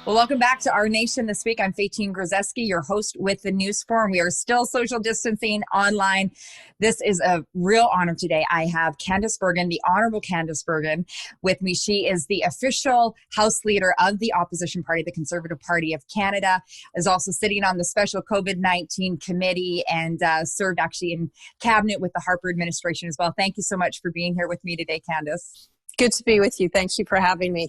Well, welcome back to Our Nation This Week. I'm Faytene, your host with the News Forum. We are still social distancing online. This is a real honor today. I have Candice Bergen, the Honorable Candice Bergen, with me. She is the official House Leader of the opposition party, the Conservative Party of Canada, is also sitting on the special COVID-19 committee and served actually in cabinet with the Harper administration as well. Thank you so much for being here with me today, Candice. Good to be with you. Thank you for having me.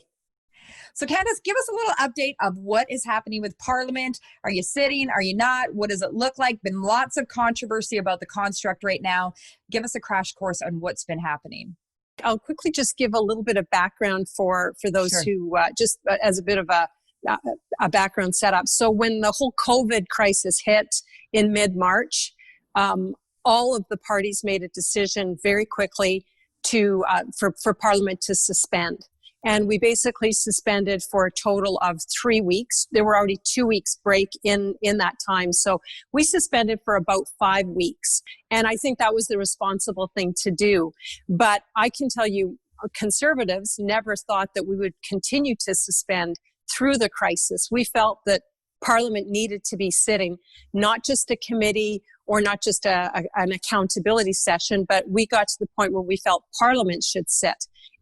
So Candice, give us a little update of what is happening with Parliament. Are you sitting? Are you not? What does it look like? Been lots of controversy about the construct right now. Give us a crash course on what's been happening. I'll quickly just give a little bit of background for those who, just as a bit of a background setup. So when the whole COVID crisis hit in mid-March, all of the parties made a decision very quickly for Parliament to suspend. And we basically suspended for a total of 3 weeks. There were already 2 weeks break in that time. So we suspended for about 5 weeks. And I think that was the responsible thing to do. But I can tell you, Conservatives never thought that we would continue to suspend through the crisis. We felt that Parliament needed to be sitting, not just a committee or not just an accountability session, but we got to the point where we felt Parliament should sit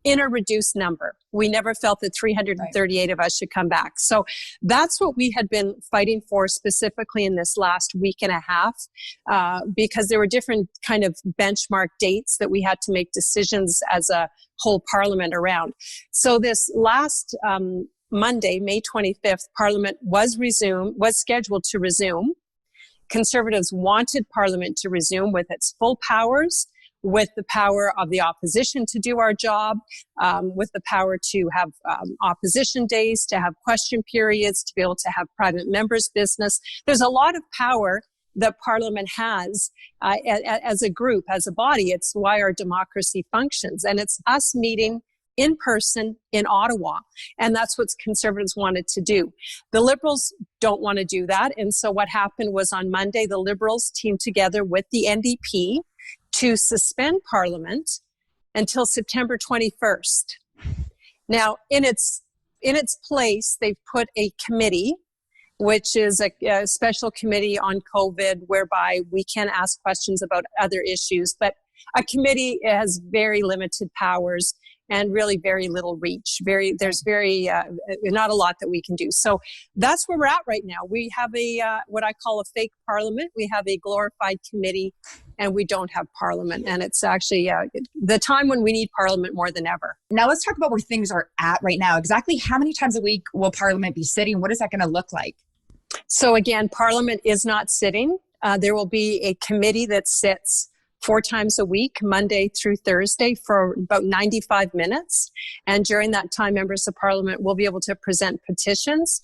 in a reduced number. We never felt that 338 of us should come back. So that's what we had been fighting for specifically in this last week and a half, because there were different kind of benchmark dates that we had to make decisions as a whole Parliament around. So this last Monday, May 25th, Parliament was scheduled to resume. Conservatives wanted Parliament to resume with its full powers, with the power of the opposition to do our job, with the power to have opposition days, to have question periods, to be able to have private members' business. There's a lot of power that Parliament has as a group, as a body. It's why our democracy functions. And it's us meeting in person in Ottawa. And that's what Conservatives wanted to do. The Liberals don't want to do that. And so what happened was on Monday, the Liberals teamed together with the NDP to suspend Parliament until September 21st. Now, in its place, they've put a committee, which is a special committee on COVID, whereby we can ask questions about other issues. But a committee has very limited powers and really very little reach. There's not a lot that we can do. So that's where we're at right now. We have what I call a fake Parliament. We have a glorified committee, and we don't have Parliament. And it's actually the time when we need Parliament more than ever. Now let's talk about where things are at right now. Exactly how many times a week will Parliament be sitting? What is that going to look like? So again, Parliament is not sitting. There will be a committee that sits 4 times a week, Monday through Thursday, for about 95 minutes. And during that time, members of Parliament will be able to present petitions.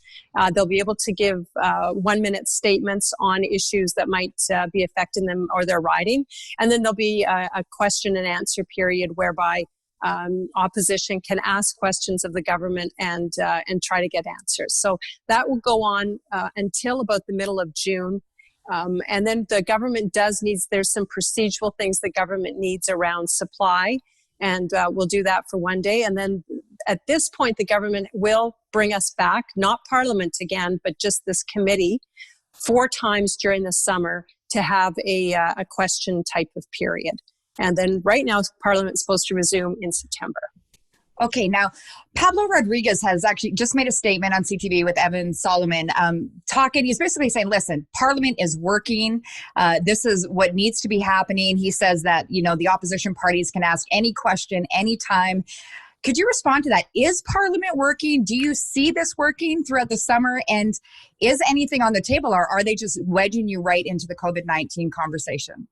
They'll be able to give 1-minute statements on issues that might be affecting them or their riding. And then there'll be a question and answer period whereby opposition can ask questions of the government and try to get answers. So that will go on until about the middle of June. And then the government there's some procedural things the government needs around supply, and we'll do that for one day. And then at this point, the government will bring us back, not Parliament again, but just this committee 4 times during the summer to have a question type of period. And then right now, Parliament is supposed to resume in September. Okay, now Pablo Rodriguez has actually just made a statement on CTV with Evan Solomon talking. He's basically saying, listen, Parliament is working. This is what needs to be happening. He says that, the opposition parties can ask any question anytime. Could you respond to that? Is Parliament working? Do you see this working throughout the summer? And is anything on the table, or are they just wedging you right into the COVID-19 conversation?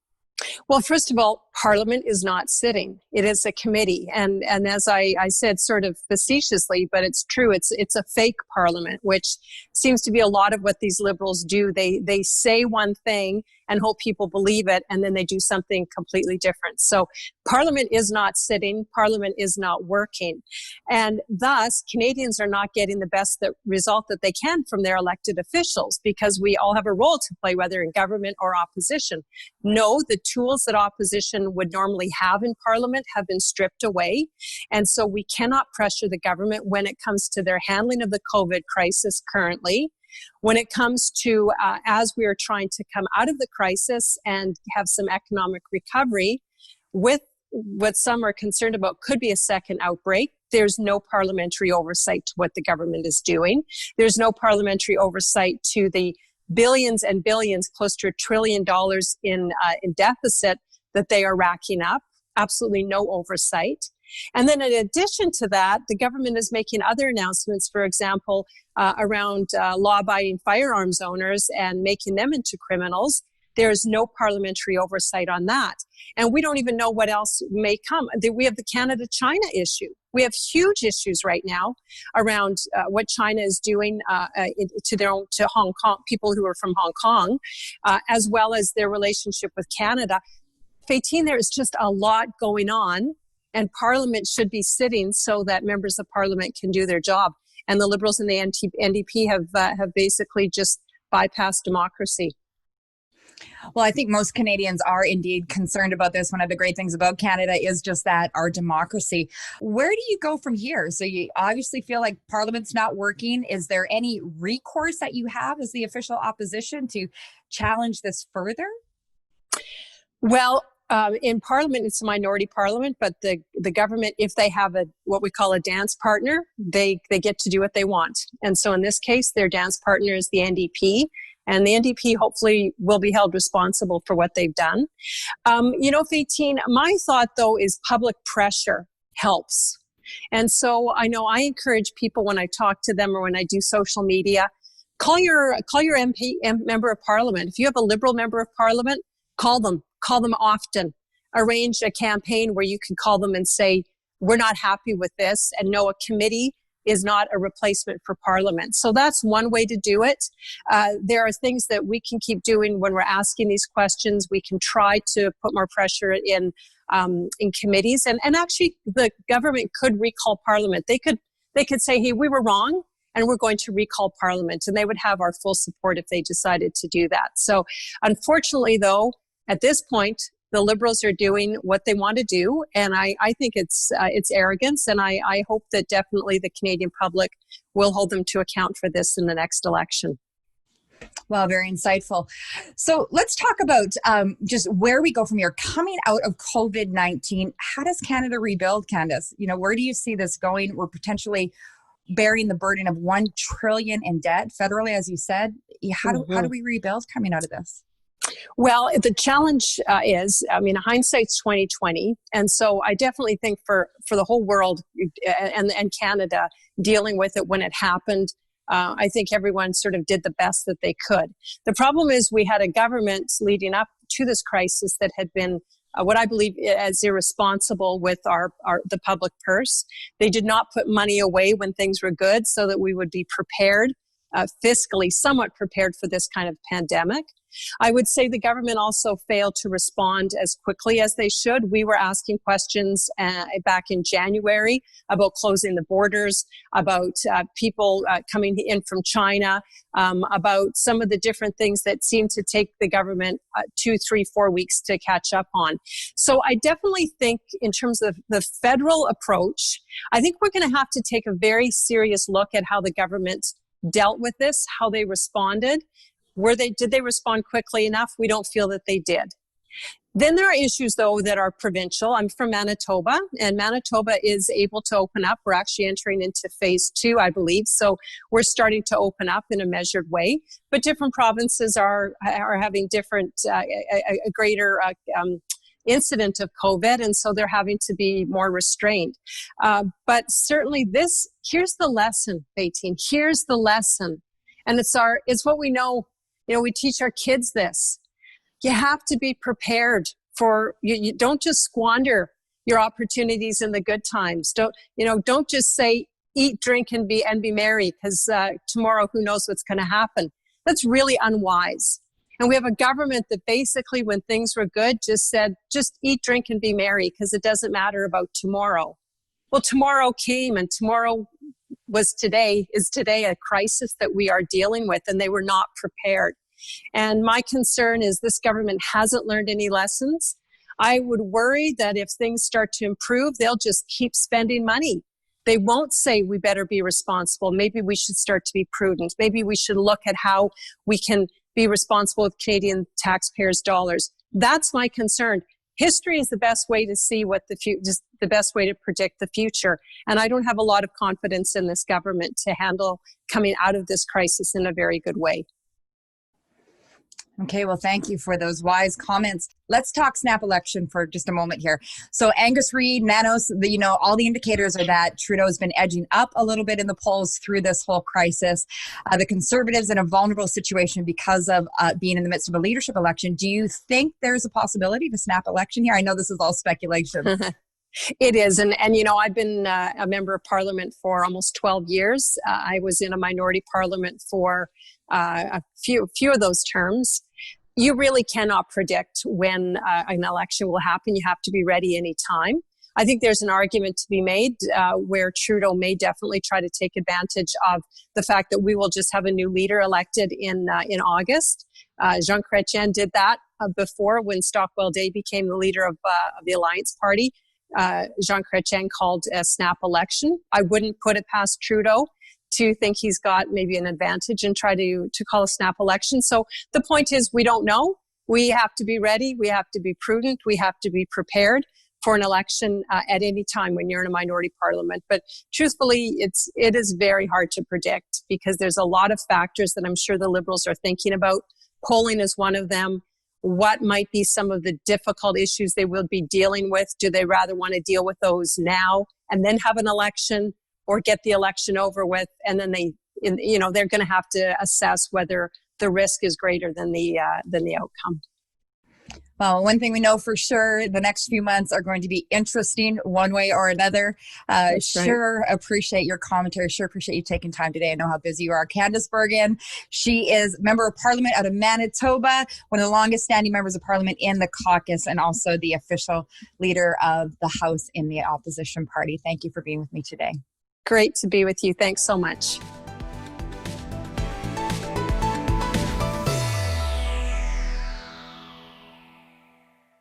Well, first of all, Parliament is not sitting. It is a committee. And as I said sort of facetiously, but it's true, it's a fake Parliament, which seems to be a lot of what these Liberals do. They say one thing and hope people believe it, and then they do something completely different. So Parliament is not sitting. Parliament is not working. And thus, Canadians are not getting the best result that they can from their elected officials, because we all have a role to play, whether in government or opposition. No, the tools that opposition opposition would normally have in Parliament have been stripped away. And so we cannot pressure the government when it comes to their handling of the COVID crisis currently. When it comes to, as we are trying to come out of the crisis and have some economic recovery, with what some are concerned about could be a second outbreak, there's no parliamentary oversight to what the government is doing. There's no parliamentary oversight to the billions and billions, close to $1 trillion in deficit that they are racking up. Absolutely no oversight. And then in addition to that, the government is making other announcements, for example, around law-abiding firearms owners and making them into criminals. There's no parliamentary oversight on that. And we don't even know what else may come. We have the Canada-China issue. We have huge issues right now around what China is doing to Hong Kong, people who are from Hong Kong, as well as their relationship with Canada. Faytene, there is just a lot going on, and Parliament should be sitting so that members of Parliament can do their job. And the Liberals and the NDP have basically just bypassed democracy. Well, I think most Canadians are indeed concerned about this. One of the great things about Canada is just that our democracy. Where do you go from here? So you obviously feel like Parliament's not working. Is there any recourse that you have as the official opposition to challenge this further? Well, in Parliament, it's a minority Parliament, but the government, if they have what we call a dance partner, they get to do what they want. And so in this case, their dance partner is the NDP. And the NDP hopefully will be held responsible for what they've done. Faytene, my thought, though, is public pressure helps. And so I know I encourage people when I talk to them or when I do social media, call your member of Parliament. If you have a Liberal member of Parliament, call them often. Arrange a campaign where you can call them and say, we're not happy with this, and no, a committee is not a replacement for Parliament. So that's one way to do it. There are things that we can keep doing when we're asking these questions. We can try to put more pressure in committees, and actually the government could recall Parliament. They could say, hey, we were wrong, and we're going to recall Parliament, and they would have our full support if they decided to do that. So unfortunately, though, at this point, the Liberals are doing what they want to do, and I think it's arrogance, and I hope that definitely the Canadian public will hold them to account for this in the next election. Well, very insightful. So let's talk about just where we go from here. Coming out of COVID-19, how does Canada rebuild, Candice? Where do you see this going? We're potentially bearing the burden of $1 trillion in debt federally, as you said. How do we rebuild coming out of this? Well, the challenge is, hindsight's 2020. And so I definitely think for the whole world and Canada dealing with it when it happened, I think everyone sort of did the best that they could. The problem is we had a government leading up to this crisis that had been what I believe as irresponsible with the public purse. They did not put money away when things were good so that we would be prepared, fiscally somewhat prepared for this kind of pandemic. I would say the government also failed to respond as quickly as they should. We were asking questions back in January about closing the borders, about people coming in from China, about some of the different things that seem to take the government 2, 3, 4 weeks to catch up on. So I definitely think in terms of the federal approach, I think we're going to have to take a very serious look at how the government dealt with this, how they responded. Did they respond quickly enough? We don't feel that they did. Then there are issues, though, that are provincial. I'm from Manitoba, and Manitoba is able to open up. We're actually entering into phase 2, I believe. So we're starting to open up in a measured way. But different provinces are having a greater incident of COVID, and so they're having to be more restrained. But certainly here's the lesson, Faytene. Here's the lesson. And it's what we know. We teach our kids this. You have to be prepared for, you don't just squander your opportunities in the good times. Don't just say, eat, drink, and be merry, because tomorrow, who knows what's going to happen. That's really unwise. And we have a government that basically, when things were good, just said, just eat, drink, and be merry, because it doesn't matter about tomorrow. Well, tomorrow came, and tomorrow is today a crisis that we are dealing with, and they were not prepared. And my concern is this government hasn't learned any lessons. I would worry that if things start to improve, they'll just keep spending money. They won't say we better be responsible. Maybe we should start to be prudent. Maybe we should look at how we can be responsible with Canadian taxpayers' dollars. That's my concern. History is the best way to see what just the best way to predict the future. And I don't have a lot of confidence in this government to handle coming out of this crisis in a very good way. Okay, well, thank you for those wise comments. Let's talk snap election for just a moment here. So Angus Reid, Nanos, all the indicators are that Trudeau has been edging up a little bit in the polls through this whole crisis. The Conservatives in a vulnerable situation because of being in the midst of a leadership election. Do you think there's a possibility of a snap election here? I know this is all speculation. It is. And I've been a member of parliament for almost 12 years. I was in a minority parliament for a few of those terms. You really cannot predict when an election will happen. You have to be ready anytime. I think there's an argument to be made where Trudeau may definitely try to take advantage of the fact that we will just have a new leader elected in August. Jean Chrétien did that before when Stockwell Day became the leader of the Alliance Party. Jean Chrétien called a snap election. I wouldn't put it past Trudeau to think he's got maybe an advantage and try to call a snap election. So the point is, we don't know. We have to be ready. We have to be prudent. We have to be prepared for an election at any time when you're in a minority parliament. But truthfully, it is very hard to predict because there's a lot of factors that I'm sure the Liberals are thinking about. Polling is one of them. What might be some of the difficult issues they will be dealing with? Do they rather want to deal with those now and then have an election, or get the election over with, and then they're going to have to assess whether the risk is greater than the outcome. Well, one thing we know for sure, the next few months are going to be interesting one way or another. Sure appreciate your commentary. Sure appreciate you taking time today. I know how busy you are. Candice Bergen, she is Member of Parliament out of Manitoba, one of the longest standing members of Parliament in the caucus, and also the official leader of the House in the opposition party. Thank you for being with me today. Great to be with you. Thanks so much.